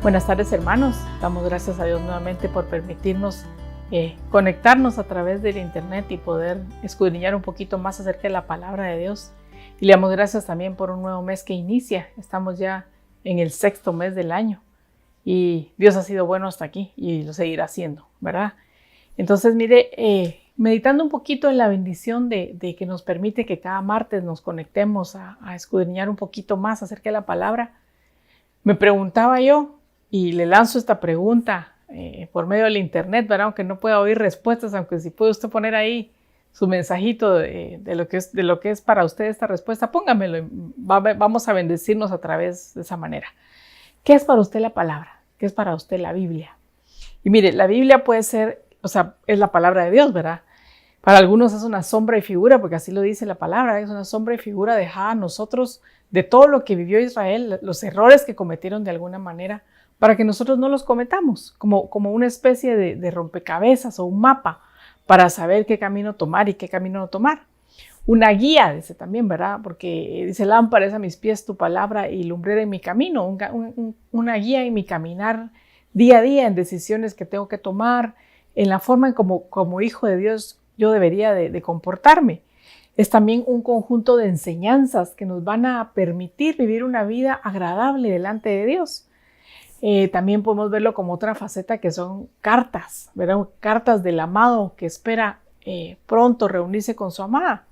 Buenas tardes, hermanos. Damos gracias a Dios nuevamente por permitirnos conectarnos a través del internet y poder escudriñar un poquito más acerca de la palabra de Dios. Y le damos gracias también por un nuevo mes que inicia. Estamos ya en el 6º mes del año y Dios ha sido bueno hasta aquí y lo seguirá haciendo, ¿verdad? Entonces, mire, meditando un poquito en la bendición de que nos permite que cada martes nos conectemos a escudriñar un poquito más acerca de la palabra, me preguntaba yo, y le lanzo esta pregunta por medio del internet, ¿verdad? Aunque no pueda oír respuestas, aunque si puede usted poner ahí su mensajito de lo que es para usted esta respuesta, póngamelo. Vamos a bendecirnos a través de esa manera. ¿Qué es para usted la palabra? ¿Qué es para usted la Biblia? Y mire, la Biblia puede ser, es la palabra de Dios, ¿verdad? Para algunos es una sombra y figura, porque así lo dice la palabra, es una sombra y figura dejada a nosotros de todo lo que vivió Israel, los errores que cometieron de alguna manera, para que nosotros no los cometamos, como una especie de rompecabezas o un mapa para saber qué camino tomar y qué camino no tomar. Una guía, dice también, ¿verdad? Porque dice, lámpara es a mis pies tu palabra y lumbrera en mi camino, una guía en mi caminar día a día, en decisiones que tengo que tomar, en la forma en como hijo de Dios yo debería de comportarme. Es también un conjunto de enseñanzas que nos van a permitir vivir una vida agradable delante de Dios. También podemos verlo como otra faceta que son cartas, ¿verdad? Cartas del amado que espera pronto reunirse con su amada.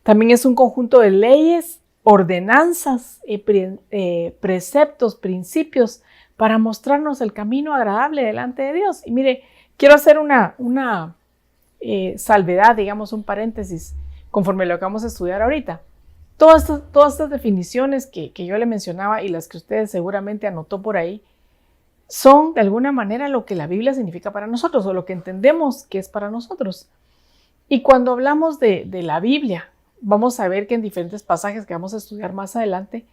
También es un conjunto de leyes, ordenanzas, preceptos, principios para mostrarnos el camino agradable delante de Dios. Y mire, quiero hacer una salvedad, digamos un paréntesis, conforme lo que vamos a estudiar ahorita. Todas estas definiciones que yo le mencionaba y las que ustedes seguramente anotó por ahí, son de alguna manera lo que la Biblia significa para nosotros o lo que entendemos que es para nosotros. Y cuando hablamos de la Biblia, vamos a ver que en diferentes pasajes que vamos a estudiar más adelante,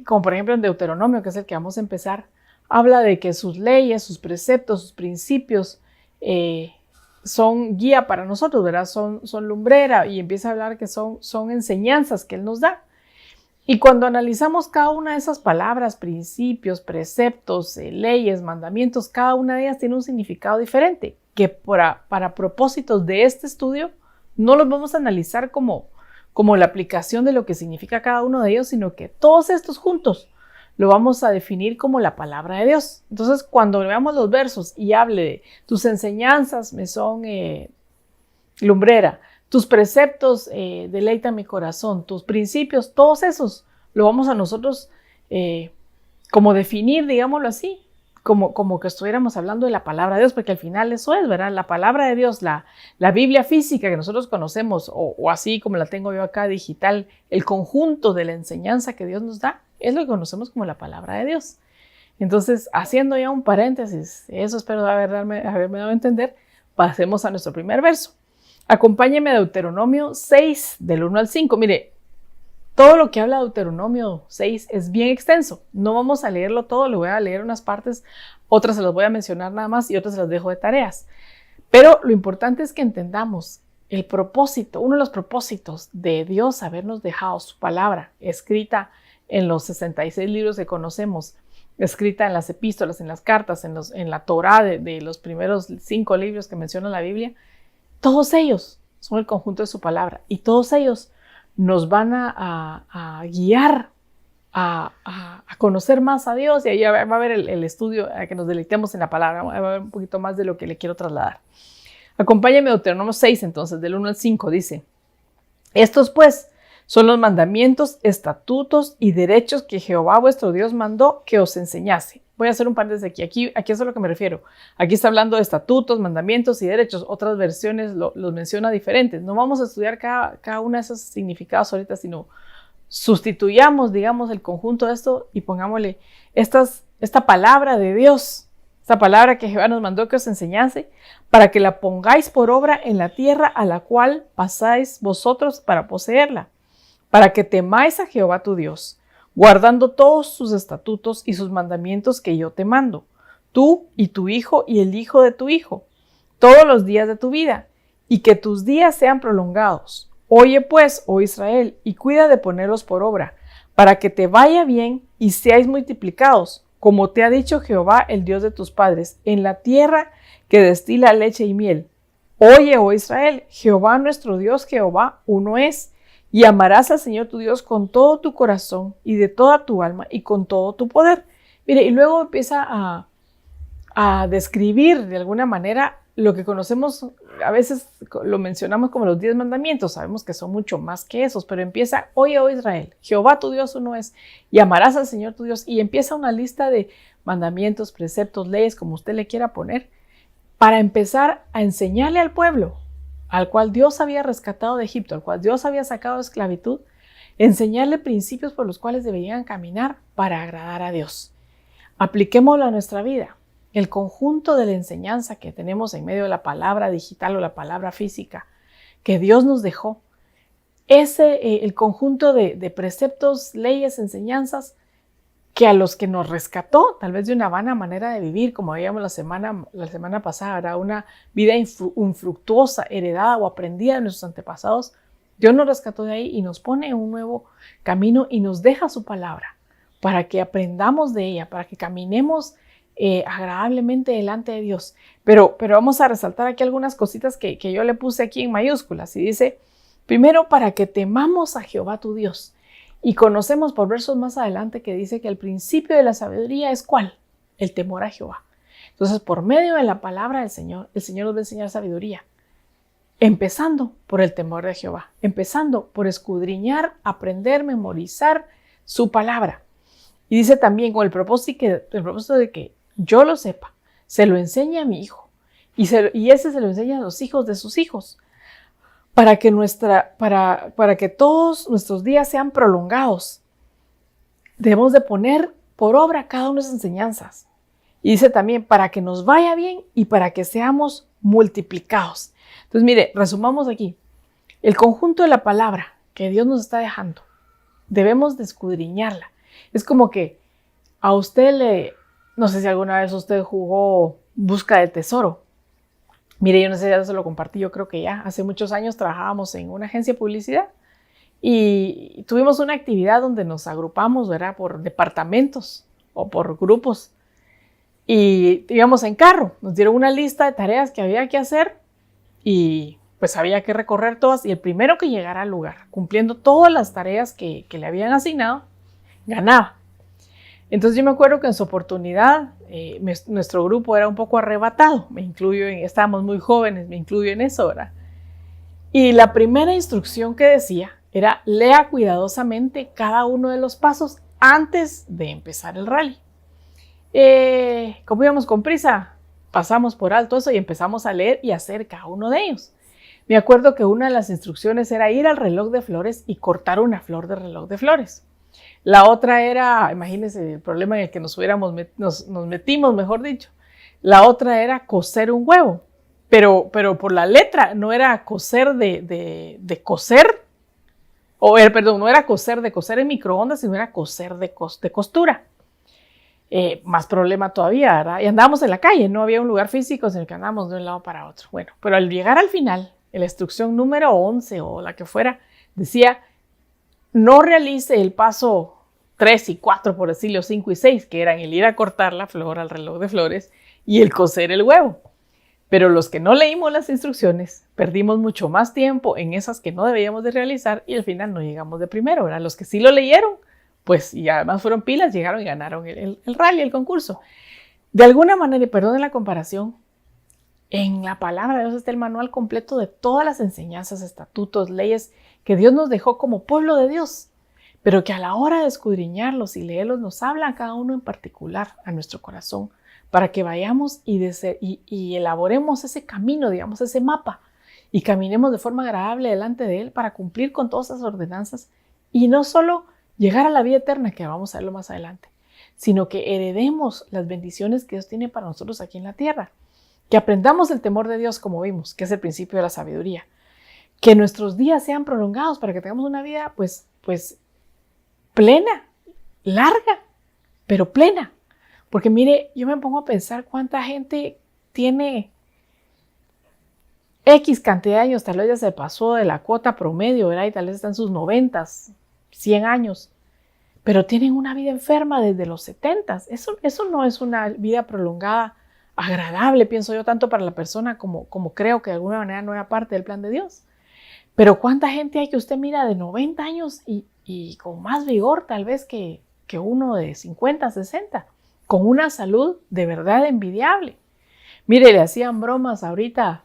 como por ejemplo en Deuteronomio, que es el que vamos a empezar, habla de que sus leyes, sus preceptos, sus principios son guía para nosotros, ¿verdad? Son lumbrera, y empieza a hablar que son enseñanzas que Él nos da. Y cuando analizamos cada una de esas palabras, principios, preceptos, leyes, mandamientos, cada una de ellas tiene un significado diferente, que para propósitos de este estudio no los vamos a analizar como la aplicación de lo que significa cada uno de ellos, sino que todos estos juntos lo vamos a definir como la palabra de Dios. Entonces, cuando veamos los versos y hable de tus enseñanzas me son lumbrera, tus preceptos deleitan mi corazón, tus principios, todos esos lo vamos a nosotros como definir, digámoslo así, como que estuviéramos hablando de la palabra de Dios, porque al final eso es, ¿verdad? La palabra de Dios, la Biblia física que nosotros conocemos, o así como la tengo yo acá digital, el conjunto de la enseñanza que Dios nos da, es lo que conocemos como la palabra de Dios. Entonces, haciendo ya un paréntesis, eso espero haberme dado a entender, pasemos a nuestro primer verso. Acompáñeme a Deuteronomio 6, del 1 al 5. Mire, todo lo que habla Deuteronomio 6 es bien extenso. No vamos a leerlo todo, le voy a leer unas partes, otras se las voy a mencionar nada más y otras se las dejo de tareas. Pero lo importante es que entendamos el propósito, uno de los propósitos de Dios habernos dejado su palabra escrita en los 66 libros que conocemos, escrita en las epístolas, en las cartas, en la Torá de los primeros 5 libros que menciona la Biblia. Todos ellos son el conjunto de su palabra y todos ellos nos van a guiar a conocer más a Dios, y ahí va a haber el estudio a que nos deleitemos en la palabra, va a haber un poquito más de lo que le quiero trasladar. Acompáñame a Deuteronomio 6 entonces, del 1 al 5, dice: estos pues son los mandamientos, estatutos y derechos que Jehová vuestro Dios mandó que os enseñase. Voy a hacer un paréntesis aquí es a lo que me refiero. Aquí está hablando de estatutos, mandamientos y derechos. Otras versiones los menciona diferentes. No vamos a estudiar cada una de esos significados ahorita, sino sustituyamos, digamos, el conjunto de esto y pongámosle esta palabra de Dios, esta palabra que Jehová nos mandó que os enseñase, para que la pongáis por obra en la tierra a la cual pasáis vosotros para poseerla, para que temáis a Jehová tu Dios, guardando todos sus estatutos y sus mandamientos que yo te mando, tú y tu hijo y el hijo de tu hijo, todos los días de tu vida, y que tus días sean prolongados. Oye pues, oh Israel, y cuida de ponerlos por obra, para que te vaya bien y seáis multiplicados, como te ha dicho Jehová, el Dios de tus padres, en la tierra que destila leche y miel. Oye, oh Israel, Jehová nuestro Dios, Jehová uno es, y amarás al Señor tu Dios con todo tu corazón y de toda tu alma y con todo tu poder. Mire, y luego empieza a describir de alguna manera lo que conocemos, a veces lo mencionamos como los 10 mandamientos, sabemos que son mucho más que esos, pero empieza, oye, oh Israel, Jehová tu Dios uno es, y amarás al Señor tu Dios, y empieza una lista de mandamientos, preceptos, leyes, como usted le quiera poner, para empezar a enseñarle al pueblo, al cual Dios había rescatado de Egipto, al cual Dios había sacado de esclavitud, enseñarle principios por los cuales deberían caminar para agradar a Dios. Apliquémoslo a nuestra vida. El conjunto de la enseñanza que tenemos en medio de la palabra digital o la palabra física que Dios nos dejó, el conjunto de preceptos, leyes, enseñanzas que a los que nos rescató, tal vez de una vana manera de vivir, como veíamos la semana pasada, era una vida infructuosa, heredada o aprendida de nuestros antepasados. Dios nos rescató de ahí y nos pone en un nuevo camino y nos deja su palabra para que aprendamos de ella, para que caminemos agradablemente delante de Dios. Pero vamos a resaltar aquí algunas cositas que yo le puse aquí en mayúsculas. Y dice, primero, para que temamos a Jehová tu Dios. Y conocemos por versos más adelante que dice que el principio de la sabiduría es ¿cuál? El temor a Jehová. Entonces, por medio de la palabra del Señor, el Señor nos va a enseñar sabiduría. Empezando por el temor de Jehová. Empezando por escudriñar, aprender, memorizar su palabra. Y dice también con el propósito de que yo lo sepa, se lo enseñe a mi hijo y ese se lo enseña a los hijos de sus hijos, para que todos nuestros días sean prolongados. Debemos de poner por obra cada una de esas enseñanzas. Y dice también para que nos vaya bien y para que seamos multiplicados. Entonces, mire, resumamos aquí. El conjunto de la palabra que Dios nos está dejando, debemos de escudriñarla. Es como que a usted no sé si alguna vez usted jugó Busca del Tesoro. Mire, yo no sé si ya se lo compartí, yo creo que ya. Hace muchos años trabajábamos en una agencia de publicidad y tuvimos una actividad donde nos agrupamos, ¿verdad? Por departamentos o por grupos. Y íbamos en carro, nos dieron una lista de tareas que había que hacer y pues había que recorrer todas. Y el primero que llegara al lugar, cumpliendo todas las tareas que le habían asignado, ganaba. Entonces yo me acuerdo que en su oportunidad nuestro grupo era un poco arrebatado, estábamos muy jóvenes, me incluyo en eso, ¿verdad? Y la primera instrucción que decía era lea cuidadosamente cada uno de los pasos antes de empezar el rally. Como íbamos con prisa, pasamos por alto eso y empezamos a leer y hacer cada uno de ellos. Me acuerdo que una de las instrucciones era ir al reloj de flores y cortar una flor de reloj de flores. La otra era, imagínense el problema en el que nos metimos, mejor dicho. La otra era coser un huevo, pero por la letra, no era coser de coser, no era coser de coser en microondas, sino era coser de costura. Más problema todavía, ¿verdad? Y andábamos en la calle, no había un lugar físico, sino que andábamos de un lado para otro. Bueno, pero al llegar al final, en la instrucción número 11 o la que fuera, decía, no realice el paso 3 y 4, por decirlo, 5 y 6, que eran el ir a cortar la flor al reloj de flores y el coser el huevo. Pero los que no leímos las instrucciones, perdimos mucho más tiempo en esas que no debíamos de realizar y al final no llegamos de primero, ¿verdad? Los que sí lo leyeron, pues y además fueron pilas, llegaron y ganaron el rally, el concurso. De alguna manera, y perdonen la comparación, en la palabra de Dios está el manual completo de todas las enseñanzas, estatutos, leyes que Dios nos dejó como pueblo de Dios, pero que a la hora de escudriñarlos y leerlos nos habla a cada uno en particular, a nuestro corazón, para que vayamos y elaboremos ese camino, digamos, ese mapa, y caminemos de forma agradable delante de Él para cumplir con todas esas ordenanzas y no solo llegar a la vida eterna, que vamos a verlo más adelante, sino que heredemos las bendiciones que Dios tiene para nosotros aquí en la tierra, que aprendamos el temor de Dios, como vimos, que es el principio de la sabiduría, que nuestros días sean prolongados para que tengamos una vida pues plena, larga, pero plena. Porque mire, yo me pongo a pensar cuánta gente tiene X cantidad de años, tal vez ya se pasó de la cuota promedio, ¿verdad? Y tal vez está en sus 90, 100 años, pero tienen una vida enferma desde los 70. Eso no es una vida prolongada agradable, pienso yo, tanto para la persona como creo que de alguna manera no era parte del plan de Dios. Pero ¿cuánta gente hay que usted mira de 90 años y con más vigor tal vez que uno de 50, 60, con una salud de verdad envidiable? Mire, le hacían bromas ahorita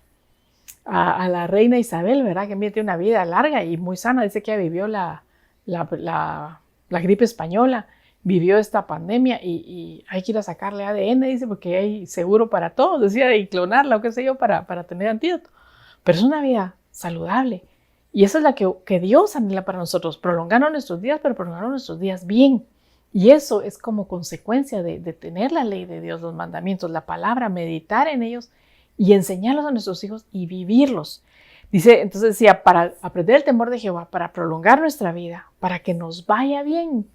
a la reina Isabel, ¿verdad? Que tiene una vida larga y muy sana. Dice que ella vivió la gripe española, vivió esta pandemia y hay que ir a sacarle ADN, dice, porque hay seguro para todos, decía, y clonarla o qué sé yo, para tener antídoto. Pero es una vida saludable. Y esa es la que Dios anhela para nosotros, prolongar nuestros días, pero prolongar nuestros días bien. Y eso es como consecuencia de tener la ley de Dios, los mandamientos, la palabra, meditar en ellos y enseñarlos a nuestros hijos y vivirlos. Dice, entonces decía, para aprender el temor de Jehová, para prolongar nuestra vida, para que nos vaya bien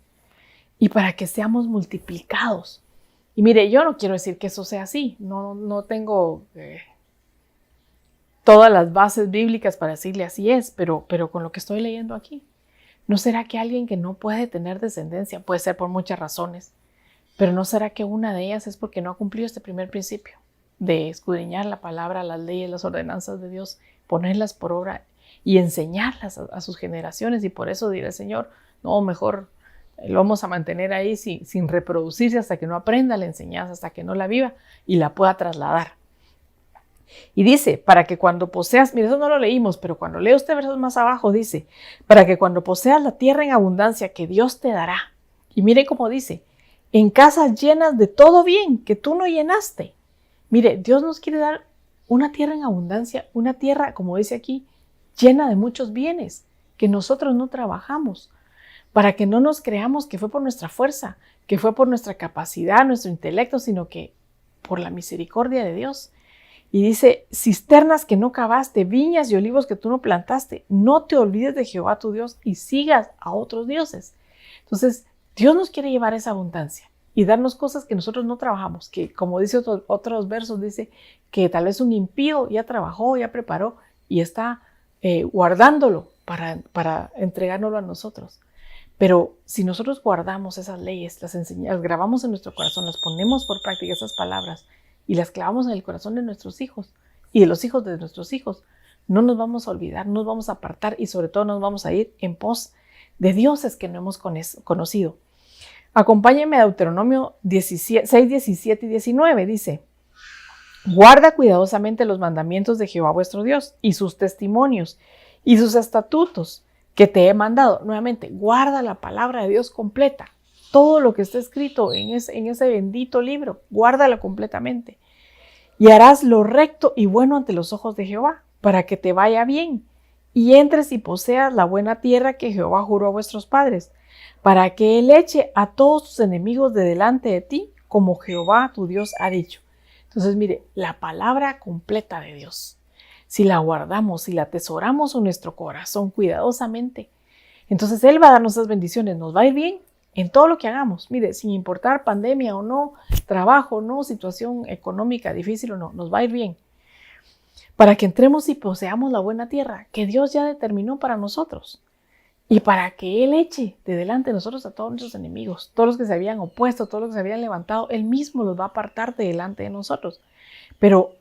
y para que seamos multiplicados. Y mire, yo no quiero decir que eso sea así, no tengo todas las bases bíblicas para decirle así es, pero con lo que estoy leyendo aquí. ¿No será que alguien que no puede tener descendencia, puede ser por muchas razones, pero no será que una de ellas es porque no ha cumplido este primer principio de escudriñar la palabra, las leyes, las ordenanzas de Dios, ponerlas por obra y enseñarlas a sus generaciones? Y por eso dirá el Señor, no, mejor lo vamos a mantener ahí sin reproducirse hasta que no aprenda la enseñanza, hasta que no la viva y la pueda trasladar. Y dice, para que cuando poseas, mire, eso no lo leímos, pero cuando lee usted versos más abajo, dice, para que cuando poseas la tierra en abundancia que Dios te dará. Y mire cómo dice, en casas llenas de todo bien que tú no llenaste. Mire, Dios nos quiere dar una tierra en abundancia, una tierra, como dice aquí, llena de muchos bienes que nosotros no trabajamos, para que no nos creamos que fue por nuestra fuerza, que fue por nuestra capacidad, nuestro intelecto, sino que por la misericordia de Dios. Y dice, cisternas que no cavaste, viñas y olivos que tú no plantaste, no te olvides de Jehová tu Dios y sigas a otros dioses. Entonces, Dios nos quiere llevar esa abundancia y darnos cosas que nosotros no trabajamos, que como dice otros versos, dice que tal vez un impío ya trabajó, ya preparó y está guardándolo para entregárnoslo a nosotros. Pero si nosotros guardamos esas leyes, las enseñamos, las grabamos en nuestro corazón, las ponemos por práctica, esas palabras, y las clavamos en el corazón de nuestros hijos y de los hijos de nuestros hijos, no nos vamos a olvidar, no nos vamos a apartar y sobre todo nos vamos a ir en pos de dioses que no hemos conocido. Acompáñenme a Deuteronomio 6, 17 y 19, dice, guarda cuidadosamente los mandamientos de Jehová vuestro Dios y sus testimonios y sus estatutos que te he mandado. Nuevamente, guarda la palabra de Dios completa. Todo lo que está escrito en ese bendito libro, guárdalo completamente. Y harás lo recto y bueno ante los ojos de Jehová, para que te vaya bien, y entres y poseas la buena tierra que Jehová juró a vuestros padres, para que Él eche a todos tus enemigos de delante de ti, como Jehová tu Dios ha dicho. Entonces, mire, la palabra completa de Dios, si la guardamos, si la atesoramos en nuestro corazón cuidadosamente, entonces Él va a darnos esas bendiciones, nos va a ir bien en todo lo que hagamos. Mire, sin importar pandemia o no, trabajo o no, situación económica difícil o no, nos va a ir bien. Para que entremos y poseamos la buena tierra que Dios ya determinó para nosotros. Y para que Él eche de delante de nosotros a todos nuestros enemigos, todos los que se habían opuesto, todos los que se habían levantado, Él mismo los va a apartar de delante de nosotros. Pero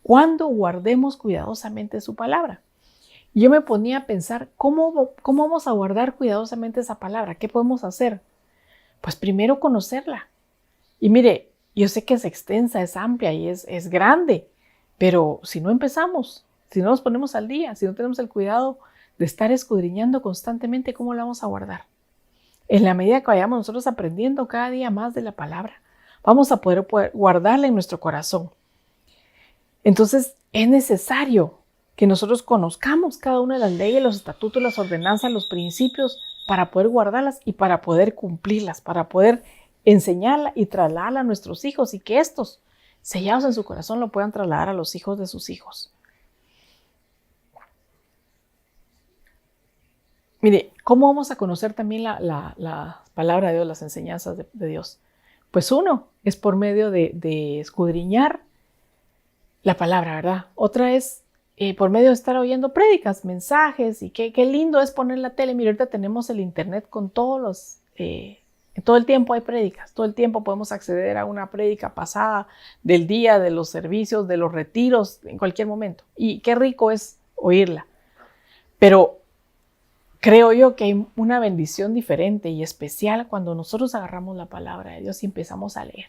cuando guardemos cuidadosamente su palabra. Y yo me ponía a pensar, ¿cómo vamos a guardar cuidadosamente esa palabra? ¿Qué podemos hacer? Pues primero conocerla. Y mire, yo sé que es extensa, es amplia y es grande, pero si no empezamos, si no nos ponemos al día, si no tenemos el cuidado de estar escudriñando constantemente, ¿cómo la vamos a guardar? En la medida que vayamos nosotros aprendiendo cada día más de la palabra, vamos a poder guardarla en nuestro corazón. Entonces, es necesario que nosotros conozcamos cada una de las leyes, los estatutos, las ordenanzas, los principios, para poder guardarlas y para poder cumplirlas, para poder enseñarla y trasladarla a nuestros hijos y que estos, sellados en su corazón, lo puedan trasladar a los hijos de sus hijos. Mire, ¿cómo vamos a conocer también la palabra de Dios, las enseñanzas de Dios? Pues uno es por medio de escudriñar la palabra, ¿verdad? Otra es por medio de estar oyendo prédicas, mensajes y qué lindo es poner la tele. Mira, ahorita tenemos el internet con todos los Todo el tiempo hay prédicas, todo el tiempo podemos acceder a una prédica pasada del día, de los servicios, de los retiros, en cualquier momento. Y qué rico es oírla. Pero creo yo que hay una bendición diferente y especial cuando nosotros agarramos la palabra de Dios y empezamos a leer.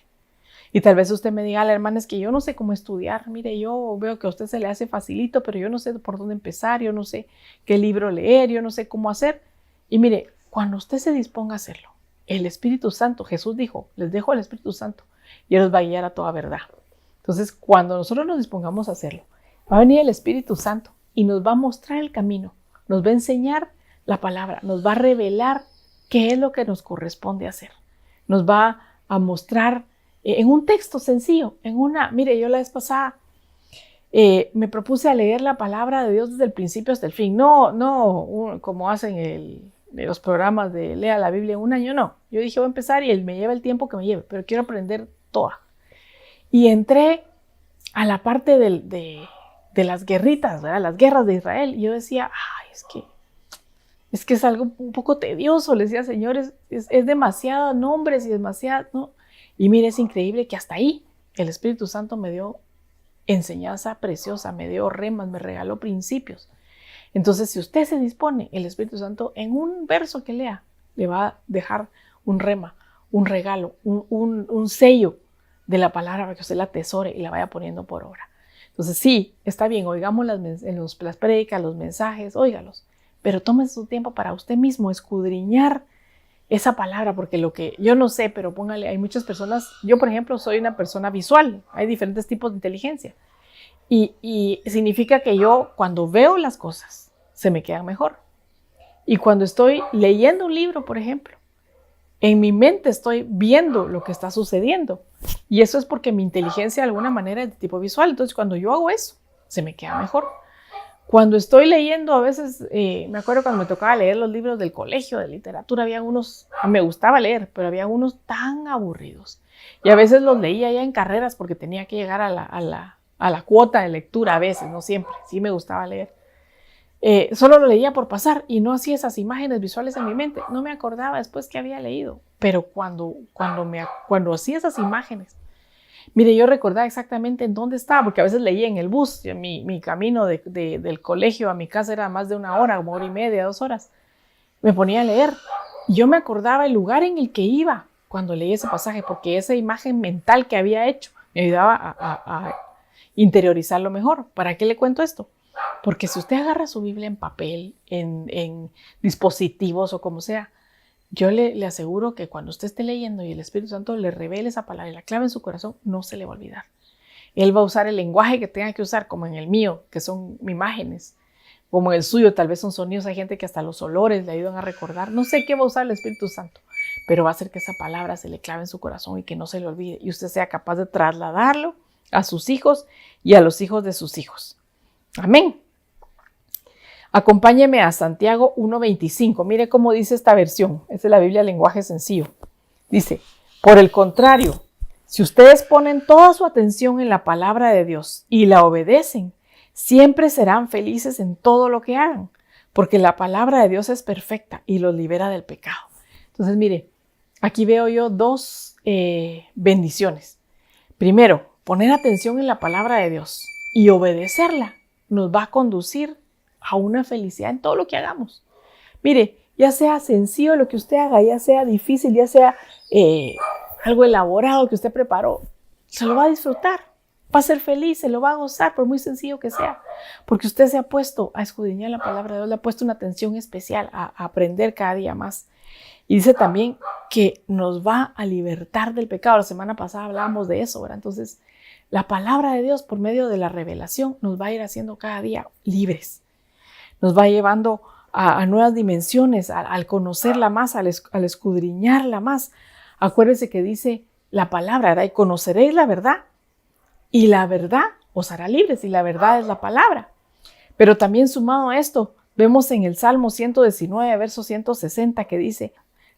Y tal vez usted me diga, la hermana, es que yo no sé cómo estudiar. Mire, yo veo que a usted se le hace facilito, pero yo no sé por dónde empezar, yo no sé qué libro leer, yo no sé cómo hacer. Y mire, cuando usted se disponga a hacerlo, el Espíritu Santo, Jesús dijo, les dejo al Espíritu Santo y Él los va a guiar a toda verdad. Entonces, cuando nosotros nos dispongamos a hacerlo, va a venir el Espíritu Santo y nos va a mostrar el camino, nos va a enseñar la palabra, nos va a revelar qué es lo que nos corresponde hacer. Nos va a mostrar en un texto sencillo, mire, yo la vez pasada me propuse a leer la palabra de Dios desde el principio hasta el fin. No como hacen de los programas de lea la Biblia en un año, no. Yo dije, voy a empezar y me lleva el tiempo que me lleve, pero quiero aprender toda. Y entré a la parte de las guerritas, ¿verdad? Las guerras de Israel. Y yo decía, es que es algo un poco tedioso. Le decía, señores, es demasiados nombres y demasiado, ¿no? Y mire, es increíble que hasta ahí el Espíritu Santo me dio enseñanza preciosa, me dio remas, me regaló principios. Entonces, si usted se dispone, el Espíritu Santo en un verso que lea, le va a dejar un rema, un regalo, un sello de la palabra para que usted la atesore y la vaya poniendo por obra. Entonces, sí, está bien, oigamos las prédicas, los mensajes, óigalos, pero tome su tiempo para usted mismo escudriñar esa palabra, porque lo que yo no sé, pero póngale, hay muchas personas, yo por ejemplo soy una persona visual, hay diferentes tipos de inteligencia y significa que yo cuando veo las cosas se me quedan mejor y cuando estoy leyendo un libro, por ejemplo, en mi mente estoy viendo lo que está sucediendo y eso es porque mi inteligencia de alguna manera es de tipo visual, entonces cuando yo hago eso se me queda mejor. Cuando estoy leyendo, a veces, me acuerdo cuando me tocaba leer los libros del colegio de literatura, había unos, me gustaba leer, pero había unos tan aburridos. Y a veces los leía ya en carreras porque tenía que llegar a la cuota de lectura, a veces, no siempre, sí me gustaba leer. Solo lo leía por pasar y no hacía esas imágenes visuales en mi mente. No me acordaba después que había leído, pero cuando hacía esas imágenes, mire, yo recordaba exactamente en dónde estaba, porque a veces leía en el bus, mi camino del colegio a mi casa era más de una hora y media, 2 horas. Me ponía a leer y yo me acordaba el lugar en el que iba cuando leí ese pasaje, porque esa imagen mental que había hecho me ayudaba a interiorizarlo mejor. ¿Para qué le cuento esto? Porque si usted agarra su Biblia en papel, en dispositivos o como sea, yo le aseguro que cuando usted esté leyendo y el Espíritu Santo le revele esa palabra y la clave en su corazón, no se le va a olvidar. Él va a usar el lenguaje que tenga que usar, como en el mío, que son imágenes, como en el suyo, tal vez son sonidos. Hay gente que hasta los olores le ayudan a recordar. No sé qué va a usar el Espíritu Santo, pero va a hacer que esa palabra se le clave en su corazón y que no se le olvide. Y usted sea capaz de trasladarlo a sus hijos y a los hijos de sus hijos. Amén. Acompáñeme a Santiago 1:25. Mire cómo dice esta versión. Esta es la Biblia lenguaje sencillo. Dice, por el contrario, si ustedes ponen toda su atención en la palabra de Dios y la obedecen, siempre serán felices en todo lo que hagan, porque la palabra de Dios es perfecta y los libera del pecado. Entonces, mire, aquí veo yo 2 bendiciones. Primero, poner atención en la palabra de Dios y obedecerla nos va a conducir a una felicidad en todo lo que hagamos. Mire, ya sea sencillo lo que usted haga, ya sea difícil, ya sea algo elaborado que usted preparó, se lo va a disfrutar, va a ser feliz, se lo va a gozar, por muy sencillo que sea, porque usted se ha puesto a escudriñar la palabra de Dios, le ha puesto una atención especial a aprender cada día más. Y dice también que nos va a libertar del pecado. La semana pasada hablábamos de eso, ¿verdad? Entonces, la palabra de Dios por medio de la revelación nos va a ir haciendo cada día libres. Nos va llevando a nuevas dimensiones, al conocerla más, al escudriñarla más. Acuérdense que dice la palabra, ¿verdad? Y conoceréis la verdad, y la verdad os hará libres, y la verdad es la palabra. Pero también sumado a esto, vemos en el Salmo 119, verso 160, que dice,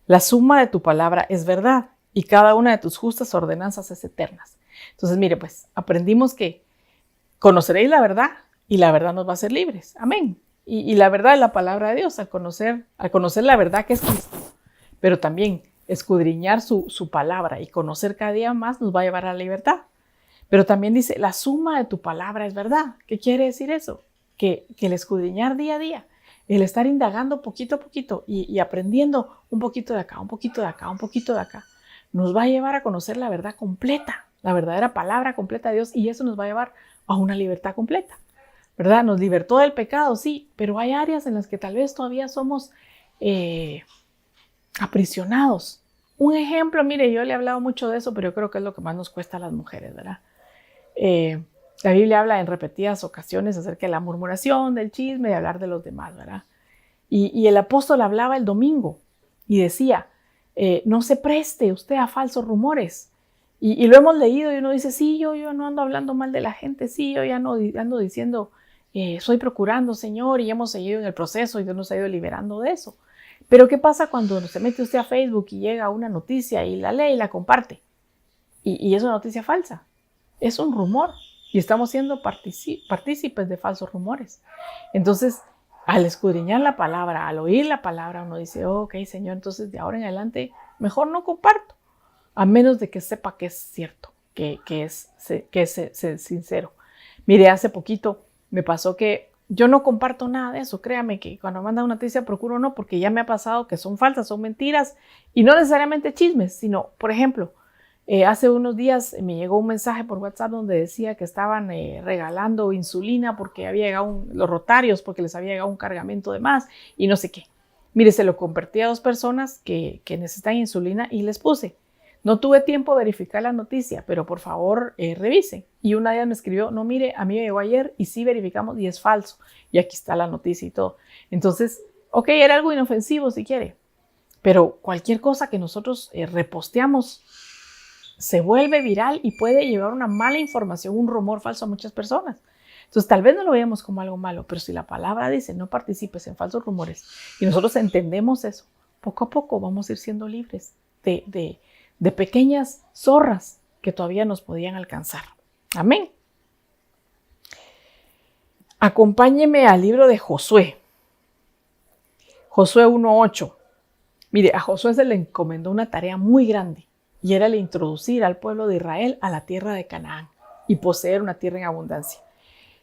la suma de tu palabra es verdad, y cada una de tus justas ordenanzas es eternas. Entonces, mire, pues, aprendimos que conoceréis la verdad, y la verdad nos va a hacer libres. Amén. Y la verdad es la palabra de Dios, al conocer la verdad que es Cristo. Pero también escudriñar su palabra y conocer cada día más nos va a llevar a la libertad. Pero también dice, la suma de tu palabra es verdad. ¿Qué quiere decir eso? Que el escudriñar día a día, el estar indagando poquito a poquito y aprendiendo un poquito de acá, un poquito de acá, un poquito de acá, nos va a llevar a conocer la verdad completa, la verdadera palabra completa de Dios, y eso nos va a llevar a una libertad completa, ¿verdad? Nos libertó del pecado, sí, pero hay áreas en las que tal vez todavía somos aprisionados. Un ejemplo, mire, yo le he hablado mucho de eso, pero yo creo que es lo que más nos cuesta a las mujeres, ¿verdad? La Biblia habla en repetidas ocasiones acerca de la murmuración, del chisme, de hablar de los demás, ¿verdad? Y el apóstol hablaba el domingo y decía, no se preste usted a falsos rumores. Y lo hemos leído y uno dice, sí, yo no ando hablando mal de la gente, sí, yo ya no ando diciendo, estoy procurando, Señor, y hemos seguido en el proceso y Dios nos ha ido liberando de eso. Pero ¿qué pasa cuando se mete usted a Facebook y llega una noticia y la lee y la comparte? Y es una noticia falsa, es un rumor y estamos siendo partícipes de falsos rumores. Entonces, al escudriñar la palabra, al oír la palabra, uno dice, oh, ok, Señor, entonces de ahora en adelante mejor no comparto, a menos de que sepa que es cierto, que es sincero. Mire, hace poquito me pasó que yo no comparto nada de eso. Créame que cuando me mandan una noticia procuro no, porque ya me ha pasado que son falsas, son mentiras, y no necesariamente chismes, sino, por ejemplo, hace unos días me llegó un mensaje por WhatsApp donde decía que estaban regalando insulina porque había llegado los rotarios, porque les había llegado un cargamento de más y no sé qué. Mire, se lo compartí a 2 personas que necesitan insulina y les puse. No tuve tiempo de verificar la noticia, pero por favor revisen. Y una de ellas me escribió, no, mire, a mí me llegó ayer y sí verificamos y es falso. Y aquí está la noticia y todo. Entonces, ok, era algo inofensivo si quiere, pero cualquier cosa que nosotros reposteamos se vuelve viral y puede llevar una mala información, un rumor falso a muchas personas. Entonces, tal vez no lo veamos como algo malo, pero si la palabra dice no participes en falsos rumores y nosotros entendemos eso, poco a poco vamos a ir siendo libres de pequeñas zorras que todavía nos podían alcanzar. Amén. Acompáñeme al libro de Josué. Josué 1:8. Mire, a Josué se le encomendó una tarea muy grande y era el introducir al pueblo de Israel a la tierra de Canaán y poseer una tierra en abundancia.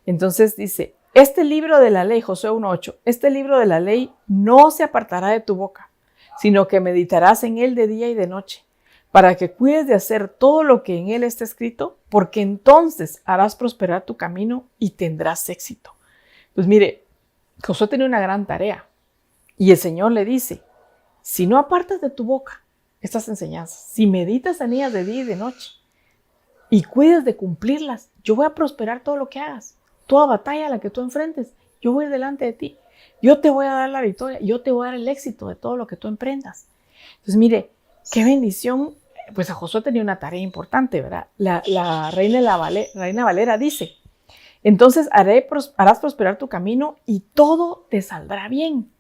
Entonces dice, este libro de la ley, Josué 1:8, este libro de la ley no se apartará de tu boca, sino que meditarás en él de día y de noche, para que cuides de hacer todo lo que en él está escrito, porque entonces harás prosperar tu camino y tendrás éxito. Pues mire, Josué tenía una gran tarea y el Señor le dice, si no apartas de tu boca estas enseñanzas, si meditas en ellas de día y de noche y cuidas de cumplirlas, yo voy a prosperar todo lo que hagas. Toda batalla a la que tú enfrentes, yo voy a ir delante de ti. Yo te voy a dar la victoria, yo te voy a dar el éxito de todo lo que tú emprendas. Entonces, mire, qué bendición. Pues a Josué tenía una tarea importante, ¿verdad? La Reina Valera dice, entonces harás prosperar tu camino y todo te saldrá bien.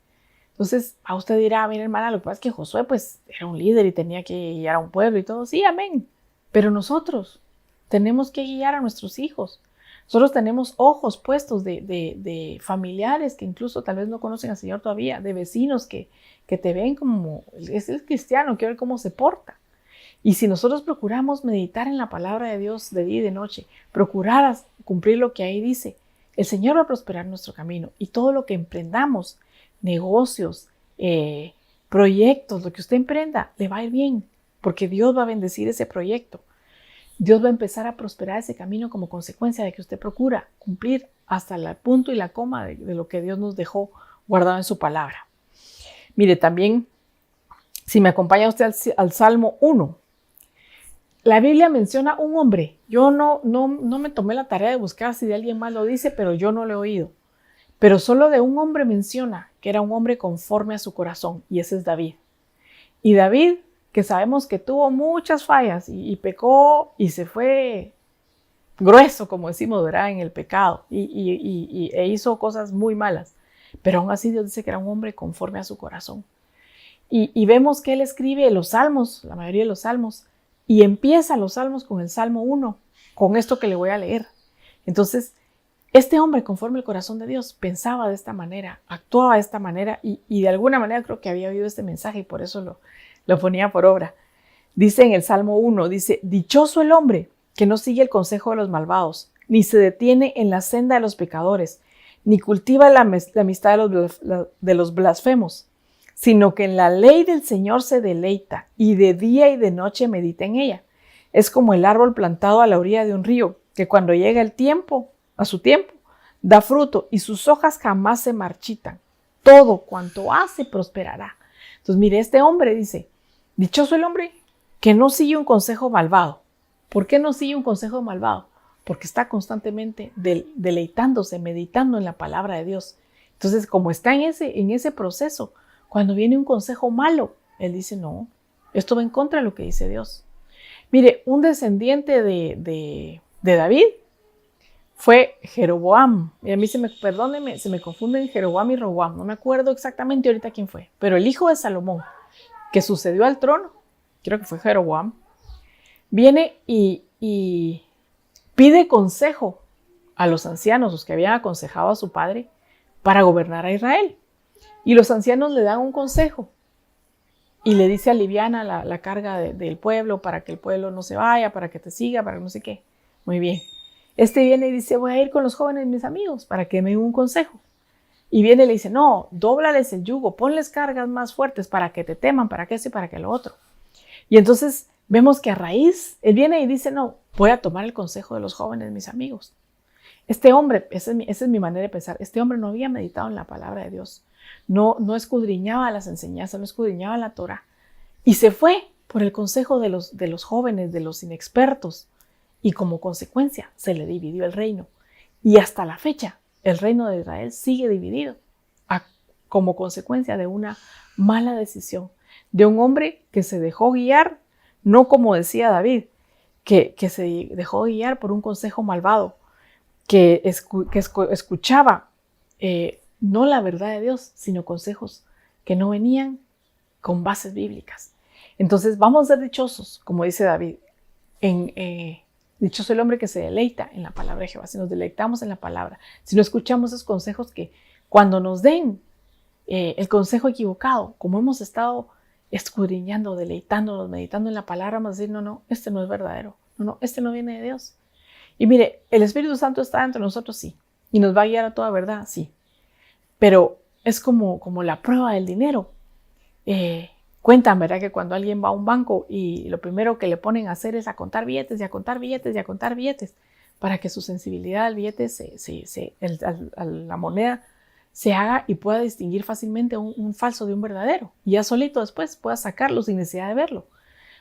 Entonces, a usted dirá, mira hermana, lo que pasa es que Josué pues era un líder y tenía que guiar a un pueblo y todo. Sí, amén. Pero nosotros tenemos que guiar a nuestros hijos. Nosotros tenemos ojos puestos de familiares que incluso tal vez no conocen al Señor todavía, de vecinos que te ven como, es el cristiano, quiero ver cómo se porta. Y si nosotros procuramos meditar en la palabra de Dios de día y de noche, procurar cumplir lo que ahí dice, el Señor va a prosperar nuestro camino y todo lo que emprendamos, negocios, proyectos, lo que usted emprenda, le va a ir bien, porque Dios va a bendecir ese proyecto. Dios va a empezar a prosperar ese camino como consecuencia de que usted procura cumplir hasta el punto y la coma de lo que Dios nos dejó guardado en su palabra. Mire, también, si me acompaña usted al Salmo 1, la Biblia menciona un hombre. Yo no me tomé la tarea de buscar si de alguien más lo dice, pero yo no lo he oído. Pero solo de un hombre menciona que era un hombre conforme a su corazón, y ese es David. Y David, que sabemos que tuvo muchas fallas y pecó y se fue grueso, como decimos, ¿verdad? En el pecado e hizo cosas muy malas. Pero aún así Dios dice que era un hombre conforme a su corazón. Y vemos que él escribe los salmos, la mayoría de los salmos, y empieza los salmos con el Salmo 1, con esto que le voy a leer. Entonces, este hombre, conforme al corazón de Dios, pensaba de esta manera, actuaba de esta manera y de alguna manera creo que había oído este mensaje y por eso lo ponía por obra. Dice en el Salmo 1, dice, dichoso el hombre que no sigue el consejo de los malvados, ni se detiene en la senda de los pecadores, ni cultiva la amistad de los blasfemos, sino que en la ley del Señor se deleita, y de día y de noche medita en ella. Es como el árbol plantado a la orilla de un río, que cuando llega el tiempo, a su tiempo, da fruto, y sus hojas jamás se marchitan. Todo cuanto hace prosperará. Entonces, mire, este hombre dice, dichoso el hombre que no sigue un consejo malvado. ¿Por qué no sigue un consejo malvado? Porque está constantemente deleitándose, meditando en la palabra de Dios. Entonces, como está en ese proceso, cuando viene un consejo malo, él dice, no, esto va en contra de lo que dice Dios. Mire, un descendiente de David fue Jeroboam. Y a mí se me confunden Jeroboam y Roboam. No me acuerdo exactamente ahorita quién fue. Pero el hijo de Salomón, que sucedió al trono, creo que fue Jeroboam, viene y pide consejo a los ancianos, los que habían aconsejado a su padre, para gobernar a Israel. Y los ancianos le dan un consejo y le dice aliviana la carga del pueblo para que el pueblo no se vaya, para que te siga, para que no sé qué. Muy bien. Este viene y dice, voy a ir con los jóvenes mis amigos para que me den un consejo. Y viene y le dice, no, dóblales el yugo, ponles cargas más fuertes para que te teman, para que eso y para que lo otro. Y entonces vemos que a raíz, él viene y dice, no, voy a tomar el consejo de los jóvenes mis amigos. Este hombre, esa es mi manera de pensar, este hombre no había meditado en la palabra de Dios. No escudriñaba las enseñanzas, no escudriñaba la Torah. Y se fue por el consejo de los jóvenes, de los inexpertos. Y como consecuencia se le dividió el reino. Y hasta la fecha el reino de Israel sigue dividido como consecuencia de una mala decisión. De un hombre que se dejó guiar, no como decía David, que se dejó guiar por un consejo malvado, que escuchaba no la verdad de Dios, sino consejos que no venían con bases bíblicas. Entonces vamos a ser dichosos, como dice David, dichoso el hombre que se deleita en la palabra de Jehová. Si nos deleitamos en la palabra, si no escuchamos esos consejos que cuando nos den el consejo equivocado, como hemos estado escudriñando, deleitándonos, meditando en la palabra, vamos a decir, no, este no es verdadero, no, este no viene de Dios. Y mire, el Espíritu Santo está entre nosotros, sí, y nos va a guiar a toda verdad, sí, pero es como la prueba del dinero. Cuentan, ¿verdad?, que cuando alguien va a un banco y lo primero que le ponen a hacer es a contar billetes y a contar billetes y a contar billetes para que su sensibilidad al billete, a la moneda, se haga y pueda distinguir fácilmente un falso de un verdadero. Y ya solito después pueda sacarlo sin necesidad de verlo.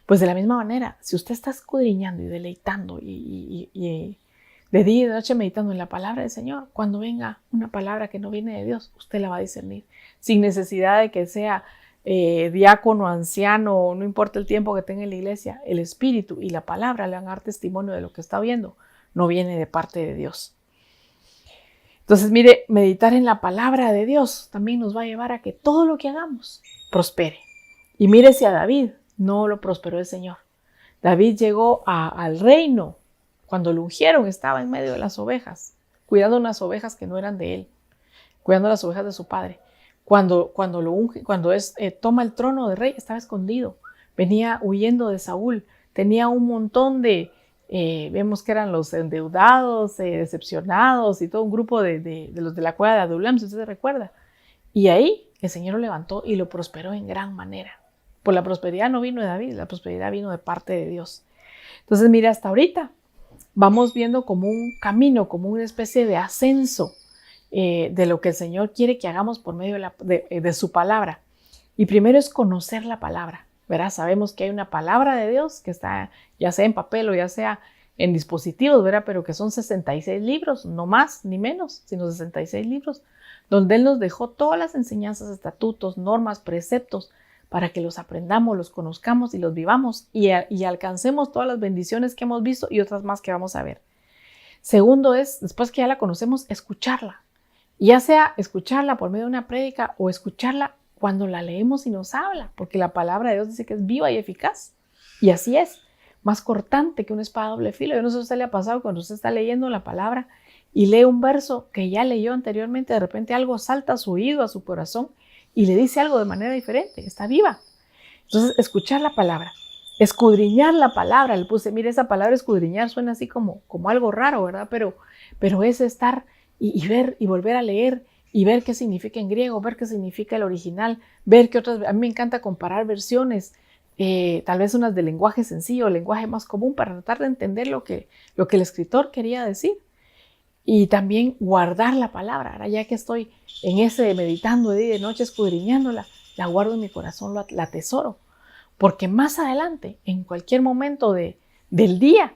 Pues de la misma manera, si usted está escudriñando y deleitando y de día y de noche meditando en la palabra del Señor, cuando venga una palabra que no viene de Dios, usted la va a discernir sin necesidad de que sea diácono, anciano, no importa el tiempo que tenga en la iglesia, el Espíritu y la palabra le van a dar testimonio de lo que está viendo, no viene de parte de Dios. Entonces, mire, meditar en la palabra de Dios también nos va a llevar a que todo lo que hagamos prospere. Y mire si a David no lo prosperó el Señor. David llegó al reino cuando lo ungieron, estaba en medio de las ovejas, cuidando unas ovejas que no eran de él, cuidando las ovejas de su padre. Cuando lo unge, toma el trono de rey, estaba escondido, venía huyendo de Saúl, tenía un montón vemos que eran los endeudados, decepcionados y todo un grupo de los de la cueva de Adulam, si usted se recuerda. Y ahí el Señor lo levantó y lo prosperó en gran manera. Por la prosperidad no vino de David, la prosperidad vino de parte de Dios. Entonces, mira, hasta ahorita vamos viendo como un camino, como una especie de ascenso de lo que el Señor quiere que hagamos por medio de su palabra. Y primero es conocer la palabra, ¿verdad? Sabemos que hay una palabra de Dios que está ya sea en papel o ya sea en dispositivos, ¿verdad? Pero que son 66 libros, no más ni menos, sino 66 libros, donde Él nos dejó todas las enseñanzas, estatutos, normas, preceptos, para que los aprendamos, los conozcamos y los vivamos y alcancemos todas las bendiciones que hemos visto y otras más que vamos a ver. Segundo es, después que ya la conocemos, escucharla. Ya sea escucharla por medio de una prédica o escucharla cuando la leemos y nos habla, porque la palabra de Dios dice que es viva y eficaz. Y así es, más cortante que una espada de doble filo. Yo no sé si a usted le ha pasado cuando usted está leyendo la palabra y lee un verso que ya leyó anteriormente, de repente algo salta a su oído, a su corazón y le dice algo de manera diferente, está viva. Entonces, escuchar la palabra, escudriñar la palabra. Le puse, mire, esa palabra escudriñar suena así como algo raro, ¿verdad? Pero es estar y ver y volver a leer y ver qué significa en griego, ver qué significa el original, ver qué otras. A mí me encanta comparar versiones, tal vez unas de lenguaje sencillo, lenguaje más común, para tratar de entender lo que el escritor quería decir. Y también guardar la palabra. Ahora, ya que estoy en ese meditando de día y de noche, escudriñándola, la guardo en mi corazón, la atesoro. Porque más adelante, en cualquier momento del día,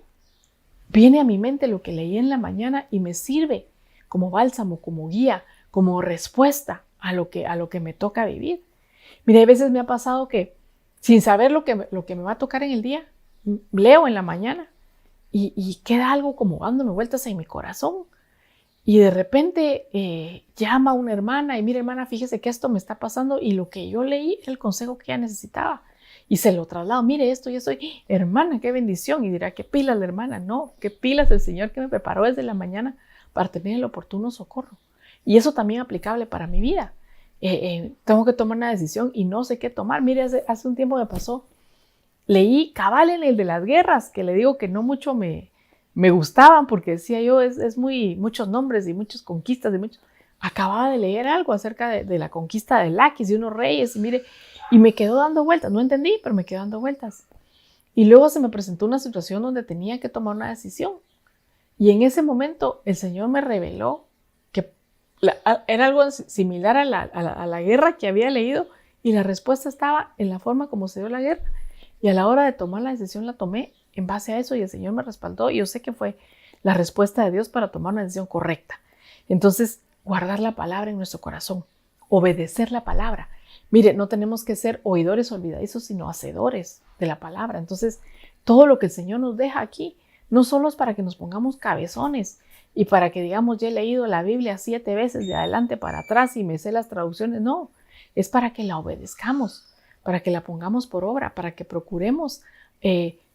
viene a mi mente lo que leí en la mañana y me sirve como bálsamo, como guía, como respuesta a lo que me toca vivir. Mire, a veces me ha pasado que sin saber lo que me va a tocar en el día, leo en la mañana y queda algo como dándome vueltas en mi corazón. Y de repente llama una hermana y mira, hermana, fíjese que esto me está pasando y lo que yo leí era el consejo que ella necesitaba. Y se lo traslado, mire esto y estoy, hermana, qué bendición. Y dirá, qué pilas la hermana. No, qué pilas el Señor que me preparó desde la mañana para tener el oportuno socorro. Y eso también es aplicable para mi vida. Tengo que tomar una decisión y no sé qué tomar. Mire, hace un tiempo me pasó. Leí cabal en el de las guerras, que le digo que no mucho me gustaban porque decía yo, es muchos nombres y muchas conquistas. Acababa de leer algo acerca de la conquista de Laquis, de unos reyes, y mire, y me quedó dando vueltas. No entendí, pero me quedó dando vueltas. Y luego se me presentó una situación donde tenía que tomar una decisión. Y en ese momento el Señor me reveló que era algo similar a la guerra que había leído, y la respuesta estaba en la forma como se dio la guerra. Y a la hora de tomar la decisión la tomé en base a eso y el Señor me respaldó. Y yo sé que fue la respuesta de Dios para tomar una decisión correcta. Entonces, guardar la palabra en nuestro corazón, obedecer la palabra. Mire, no tenemos que ser oidores olvidadizos, sino hacedores de la palabra. Entonces, todo lo que el Señor nos deja aquí, no solo es para que nos pongamos cabezones y para que digamos, ya he leído la Biblia 7 veces de adelante para atrás y me sé las traducciones. No, es para que la obedezcamos, para que la pongamos por obra, para que procuremos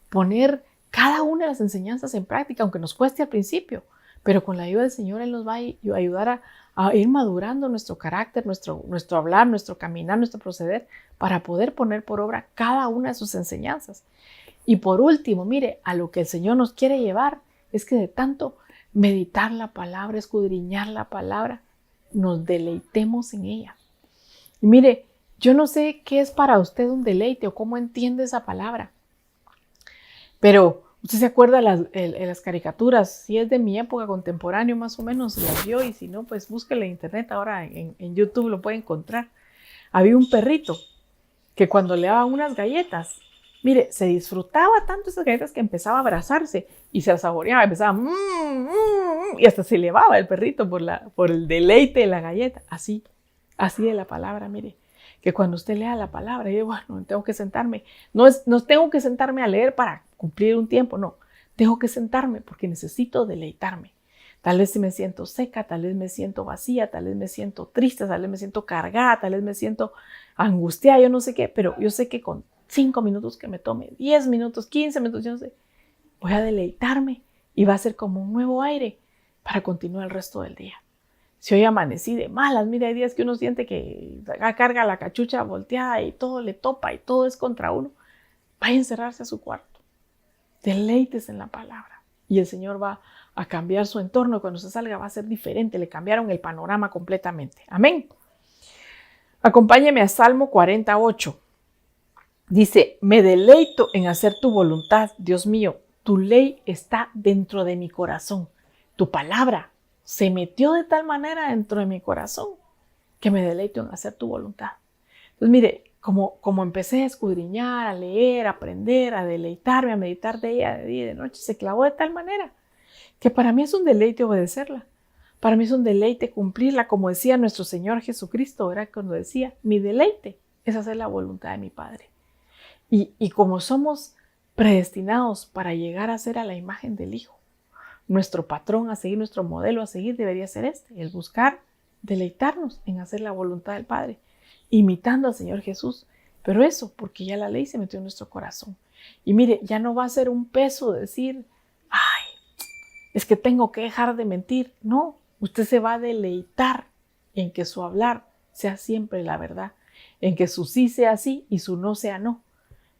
poner cada una de las enseñanzas en práctica, aunque nos cueste al principio, pero con la ayuda del Señor Él nos va a ayudar a ir madurando nuestro carácter, nuestro hablar, nuestro caminar, nuestro proceder, para poder poner por obra cada una de sus enseñanzas. Y por último, mire, a lo que el Señor nos quiere llevar es que de tanto meditar la palabra, escudriñar la palabra, nos deleitemos en ella. Y mire, yo no sé qué es para usted un deleite o cómo entiende esa palabra, pero usted se acuerda de las caricaturas. Si es de mi época contemporánea más o menos, las vio, y si no, pues búsquele en internet, ahora en YouTube lo puede encontrar. Había un perrito que cuando le daban unas galletas, mire, se disfrutaba tanto esas galletas que empezaba a abrazarse y se las saboreaba, empezaba y hasta se elevaba el perrito por el deleite de la galleta. Así de la palabra, mire, que cuando usted lea la palabra, yo, bueno, tengo que sentarme, no tengo que sentarme a leer para cumplir un tiempo, no, tengo que sentarme porque necesito deleitarme. Tal vez si me siento seca, tal vez me siento vacía, tal vez me siento triste, tal vez me siento cargada, tal vez me siento angustiada, yo no sé qué, pero yo sé que con 5 minutos que me tome, 10 minutos, 15 minutos, yo no sé, voy a deleitarme y va a ser como un nuevo aire para continuar el resto del día. Si hoy amanecí de malas, mira, hay días que uno siente que carga la cachucha volteada y todo le topa y todo es contra uno, vaya a encerrarse a su cuarto, deleítese en la palabra y el Señor va a cambiar su entorno. Cuando se salga va a ser diferente, le cambiaron el panorama completamente. Amén. Acompáñeme a Salmo 48. Dice, me deleito en hacer tu voluntad, Dios mío, tu ley está dentro de mi corazón, tu palabra se metió de tal manera dentro de mi corazón que me deleito en hacer tu voluntad. Entonces, mire, como empecé a escudriñar, a leer, a aprender, a deleitarme, a meditar de ella de día y de noche, se clavó de tal manera que para mí es un deleite obedecerla. Para mí es un deleite cumplirla, como decía nuestro Señor Jesucristo, era cuando decía, mi deleite es hacer la voluntad de mi Padre. Y como somos predestinados para llegar a ser a la imagen del Hijo, nuestro patrón a seguir, nuestro modelo a seguir debería ser el buscar deleitarnos en hacer la voluntad del Padre, imitando al Señor Jesús. Pero eso, porque ya la ley se metió en nuestro corazón. Y mire, ya no va a ser un peso decir, ay, es que tengo que dejar de mentir. No, usted se va a deleitar en que su hablar sea siempre la verdad, en que su sí sea sí y su no sea no.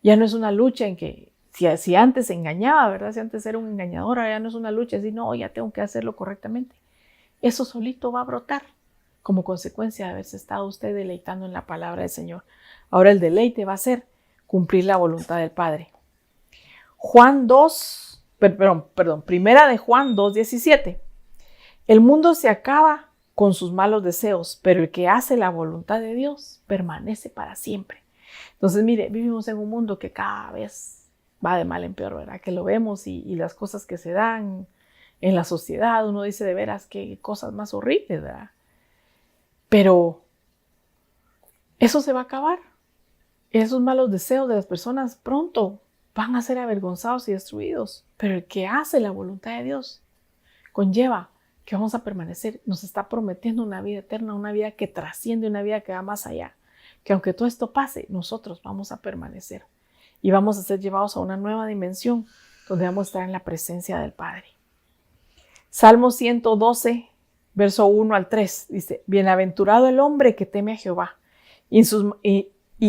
Ya no es una lucha en que, si antes se engañaba, ¿verdad? Si antes era un engañador, ahora ya no es una lucha, así, no, ya tengo que hacerlo correctamente. Eso solito va a brotar como consecuencia de haberse estado usted deleitando en la palabra del Señor. Ahora el deleite va a ser cumplir la voluntad del Padre. Primera de Juan 2:17. El mundo se acaba con sus malos deseos, pero el que hace la voluntad de Dios permanece para siempre. Entonces, mire, vivimos en un mundo que cada vez va de mal en peor, ¿verdad? Que lo vemos y las cosas que se dan en la sociedad, uno dice de veras qué cosas más horribles, ¿verdad? Pero eso se va a acabar. Esos malos deseos de las personas pronto van a ser avergonzados y destruidos. Pero el que hace la voluntad de Dios conlleva que vamos a permanecer. Nos está prometiendo una vida eterna, una vida que trasciende, una vida que va más allá. Que aunque todo esto pase, nosotros vamos a permanecer. Y vamos a ser llevados a una nueva dimensión donde vamos a estar en la presencia del Padre. Salmo 112, verso 1 al 3, dice: Bienaventurado el hombre que teme a Jehová y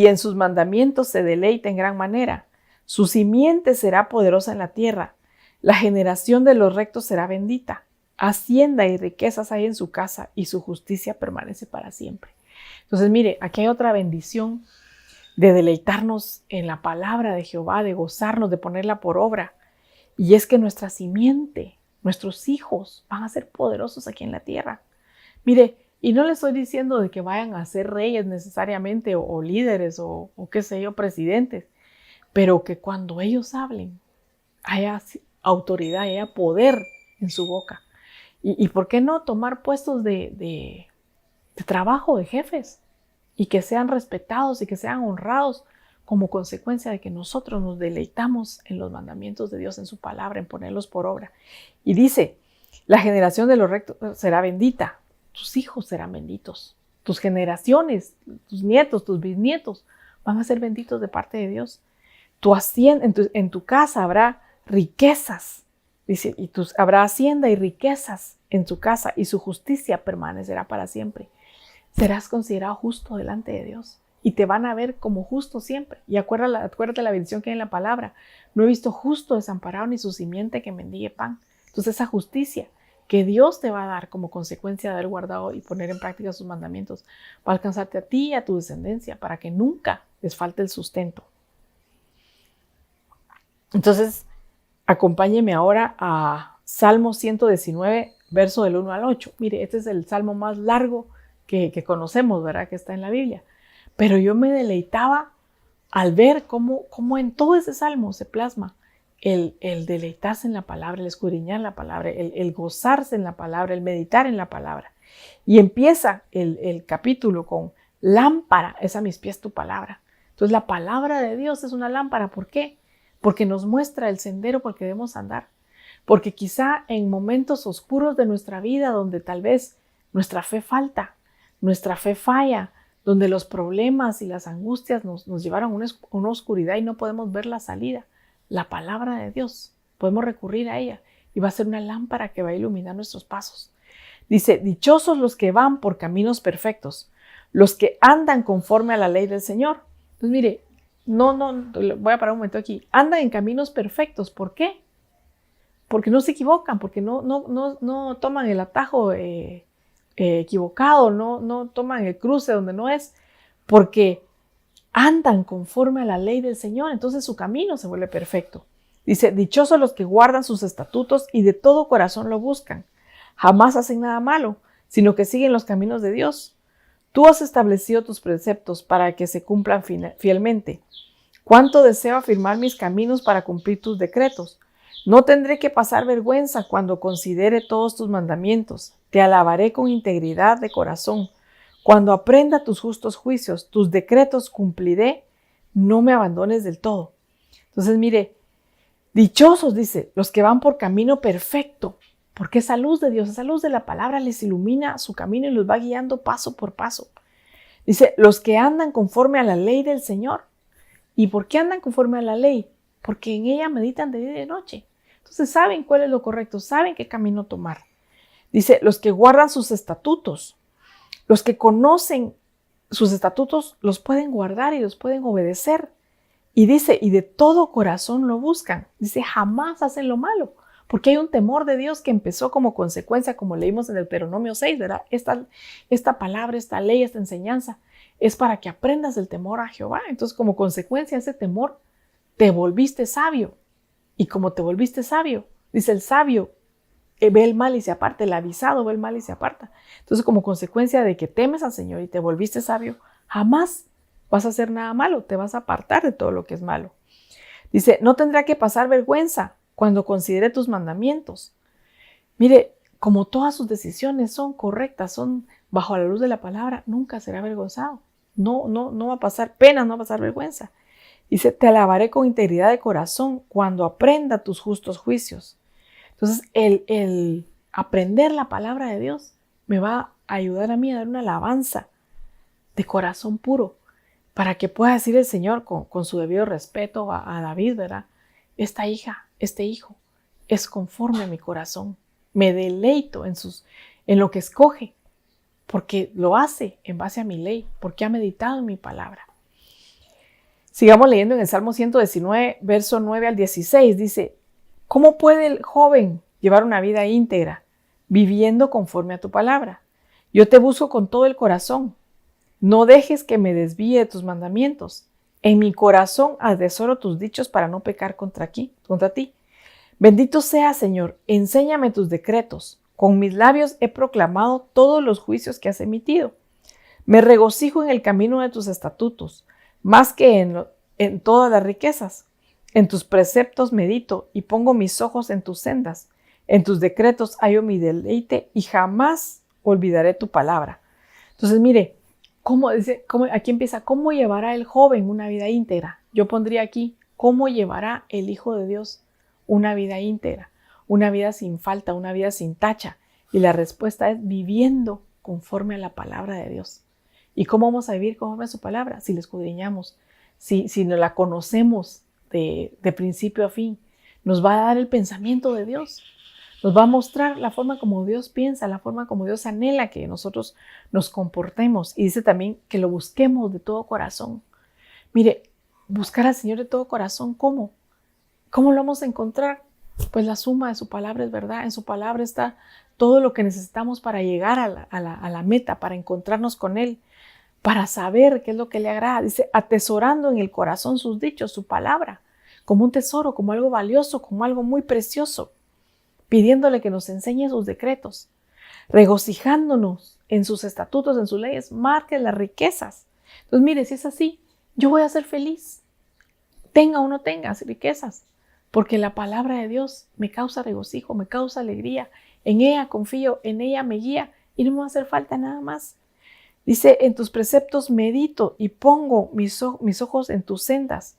en sus mandamientos se deleita en gran manera. Su simiente será poderosa en la tierra. La generación de los rectos será bendita. Hacienda y riquezas hay en su casa y su justicia permanece para siempre. Entonces, mire, aquí hay otra bendición de deleitarnos en la palabra de Jehová, de gozarnos, de ponerla por obra. Y es que nuestra simiente, nuestros hijos van a ser poderosos aquí en la tierra. Mire, y no les estoy diciendo de que vayan a ser reyes necesariamente o líderes o qué sé yo, presidentes, pero que cuando ellos hablen haya autoridad, haya poder en su boca. ¿Y por qué no tomar puestos de trabajo, de jefes? Y que sean respetados y que sean honrados como consecuencia de que nosotros nos deleitamos en los mandamientos de Dios, en su palabra, en ponerlos por obra. Y dice, la generación de los rectos será bendita, tus hijos serán benditos, tus generaciones, tus nietos, tus bisnietos van a ser benditos de parte de Dios. En tu casa habrá riquezas, dice, habrá hacienda y riquezas en tu casa y su justicia permanecerá para siempre. Serás considerado justo delante de Dios y te van a ver como justo siempre. Y acuérdate la bendición que hay en la palabra. No he visto justo desamparado ni su simiente que mendigue pan. Entonces esa justicia que Dios te va a dar como consecuencia de haber guardado y poner en práctica sus mandamientos va a alcanzarte a ti y a tu descendencia para que nunca les falte el sustento. Entonces, acompáñeme ahora a Salmo 119, verso del 1 al 8. Mire, este es el salmo más largo que conocemos, ¿verdad? Que está en la Biblia. Pero yo me deleitaba al ver cómo en todo ese salmo se plasma el deleitarse en la palabra, el escudriñar la palabra, el gozarse en la palabra, el meditar en la palabra. Y empieza el capítulo con: lámpara es a mis pies tu palabra. Entonces la palabra de Dios es una lámpara. ¿Por qué? Porque nos muestra el sendero por el que debemos andar. Porque quizá en momentos oscuros de nuestra vida, donde tal vez nuestra fe falta, nuestra fe falla, donde los problemas y las angustias nos llevaron a una oscuridad y no podemos ver la salida, la palabra de Dios, podemos recurrir a ella y va a ser una lámpara que va a iluminar nuestros pasos. Dice: dichosos los que van por caminos perfectos, los que andan conforme a la ley del Señor. Entonces, mire, voy a parar un momento aquí. Andan en caminos perfectos. ¿Por qué? Porque no se equivocan, porque no toman el atajo equivocado, no toman el cruce donde no es, porque andan conforme a la ley del Señor. Entonces su camino se vuelve perfecto. Dice: dichosos los que guardan sus estatutos y de todo corazón lo buscan. Jamás hacen nada malo, sino que siguen los caminos de Dios. Tú has establecido tus preceptos para que se cumplan fielmente. Cuánto deseo afirmar mis caminos para cumplir tus decretos. No tendré que pasar vergüenza cuando considere todos tus mandamientos. Te alabaré con integridad de corazón. Cuando aprenda tus justos juicios, tus decretos cumpliré. No me abandones del todo. Entonces, mire, dichosos, dice, los que van por camino perfecto. Porque esa luz de Dios, esa luz de la palabra les ilumina su camino y los va guiando paso por paso. Dice: los que andan conforme a la ley del Señor. ¿Y por qué andan conforme a la ley? Porque en ella meditan de día y de noche. Entonces saben cuál es lo correcto, saben qué camino tomar. Dice: los que guardan sus estatutos, los que conocen sus estatutos los pueden guardar y los pueden obedecer. Y dice, y de todo corazón lo buscan. Dice, jamás hacen lo malo. Porque hay un temor de Dios que empezó como consecuencia, como leímos en Deuteronomio 6, ¿verdad? Esta palabra, esta ley, esta enseñanza es para que aprendas el temor a Jehová. Entonces, como consecuencia de ese temor, te volviste sabio. Y como te volviste sabio, dice el sabio, ve el mal y se aparta, el avisado ve el mal y se aparta. Entonces, como consecuencia de que temes al Señor y te volviste sabio, jamás vas a hacer nada malo, te vas a apartar de todo lo que es malo. Dice, no tendrá que pasar vergüenza cuando considere tus mandamientos. Mire, como todas sus decisiones son correctas, son bajo la luz de la palabra, nunca será avergonzado. No va a pasar pena, no va a pasar vergüenza. Dice, te alabaré con integridad de corazón cuando aprenda tus justos juicios. Entonces, el aprender la palabra de Dios me va a ayudar a mí a dar una alabanza de corazón puro para que pueda decir el Señor con su debido respeto a David, ¿verdad? Esta hija, este hijo, es conforme a mi corazón. Me deleito en lo que escoge, porque lo hace en base a mi ley, porque ha meditado en mi palabra. Sigamos leyendo en el Salmo 119, verso 9 al 16. Dice, ¿cómo puede el joven llevar una vida íntegra, viviendo conforme a tu palabra? Yo te busco con todo el corazón. No dejes que me desvíe de tus mandamientos. En mi corazón atesoro tus dichos para no pecar contra ti. Bendito sea, Señor, enséñame tus decretos. Con mis labios he proclamado todos los juicios que has emitido. Me regocijo en el camino de tus estatutos, más que en todas las riquezas. En tus preceptos medito y pongo mis ojos en tus sendas. En tus decretos hallo mi deleite y jamás olvidaré tu palabra. Entonces, mire, aquí empieza, ¿cómo llevará el joven una vida íntegra? Yo pondría aquí, ¿cómo llevará el Hijo de Dios una vida íntegra? Una vida sin falta, una vida sin tacha. Y la respuesta es viviendo conforme a la palabra de Dios. ¿Y cómo vamos a vivir conforme a su palabra? Si la escudriñamos, si nos la conocemos de principio a fin, nos va a dar el pensamiento de Dios. Nos va a mostrar la forma como Dios piensa, la forma como Dios anhela que nosotros nos comportemos. Y dice también que lo busquemos de todo corazón. Mire, buscar al Señor de todo corazón, ¿cómo? ¿Cómo lo vamos a encontrar? Pues la suma de su palabra es verdad. En su palabra está todo lo que necesitamos para llegar a la meta, para encontrarnos con Él, para saber qué es lo que le agrada. Dice, atesorando en el corazón sus dichos, su palabra, como un tesoro, como algo valioso, como algo muy precioso, pidiéndole que nos enseñe sus decretos, regocijándonos en sus estatutos, en sus leyes, marque las riquezas. Entonces, mire, si es así, yo voy a ser feliz, tenga o no tenga riquezas, porque la palabra de Dios me causa regocijo, me causa alegría, en ella confío, en ella me guía y no me va a hacer falta nada más. Dice, en tus preceptos medito y pongo mis ojos en tus sendas,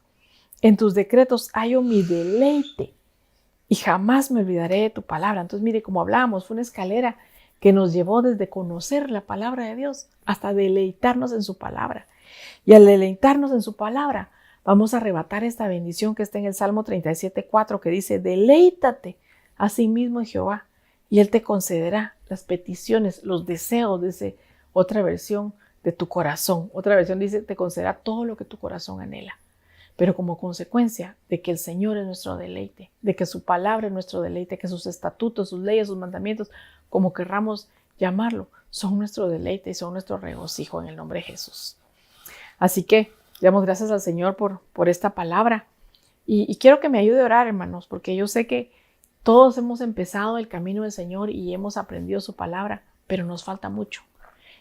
en tus decretos hallo mi deleite y jamás me olvidaré de tu palabra. Entonces, mire, como hablábamos, fue una escalera que nos llevó desde conocer la palabra de Dios hasta deleitarnos en su palabra. Y al deleitarnos en su palabra, vamos a arrebatar esta bendición que está en el Salmo 37:4, que dice, deleítate a sí mismo en Jehová y Él te concederá las peticiones, los deseos, dice otra versión, de tu corazón. Otra versión dice, te concederá todo lo que tu corazón anhela. Pero como consecuencia de que el Señor es nuestro deleite, de que su palabra es nuestro deleite, que sus estatutos, sus leyes, sus mandamientos, como querramos llamarlo, son nuestro deleite y son nuestro regocijo en el nombre de Jesús. Así que damos gracias al Señor por esta palabra. Y quiero que me ayude a orar, hermanos, porque yo sé que todos hemos empezado el camino del Señor y hemos aprendido su palabra, pero nos falta mucho.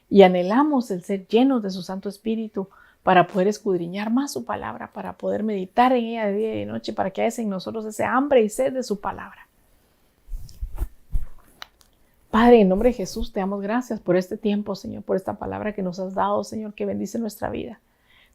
Y anhelamos el ser llenos de su Santo Espíritu para poder escudriñar más su palabra, para poder meditar en ella de día y de noche, para que haya en nosotros ese hambre y sed de su palabra. Padre, en nombre de Jesús, te damos gracias por este tiempo, Señor, por esta palabra que nos has dado, Señor, que bendice nuestra vida.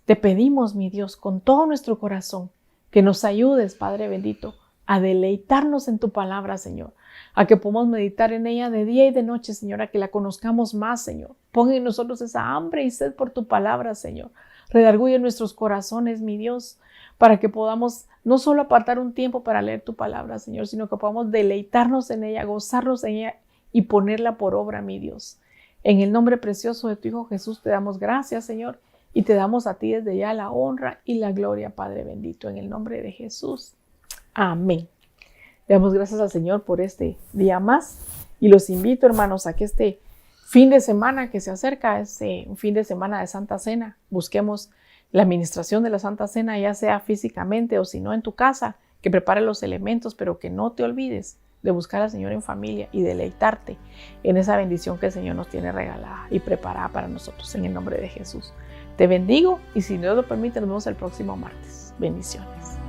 Te pedimos, mi Dios, con todo nuestro corazón, que nos ayudes, Padre bendito, a deleitarnos en tu palabra, Señor, a que podamos meditar en ella de día y de noche, Señor, a que la conozcamos más, Señor. Pon en nosotros esa hambre y sed por tu palabra, Señor. Redarguye nuestros corazones, mi Dios, para que podamos no solo apartar un tiempo para leer tu palabra, Señor, sino que podamos deleitarnos en ella, gozarnos en ella y ponerla por obra, mi Dios. En el nombre precioso de tu Hijo Jesús te damos gracias, Señor, Y te damos a ti desde ya la honra y la gloria, Padre bendito, en el nombre de Jesús. Amén. Le damos gracias al Señor por este día más. Y los invito, hermanos, a que este fin de semana que se acerca es un fin de semana de Santa Cena. Busquemos la administración de la Santa Cena, ya sea físicamente o si no en tu casa, que prepare los elementos, pero que no te olvides de buscar al Señor en familia y deleitarte en esa bendición que el Señor nos tiene regalada y preparada para nosotros en el nombre de Jesús. Te bendigo y si Dios lo permite nos vemos el próximo martes. Bendiciones.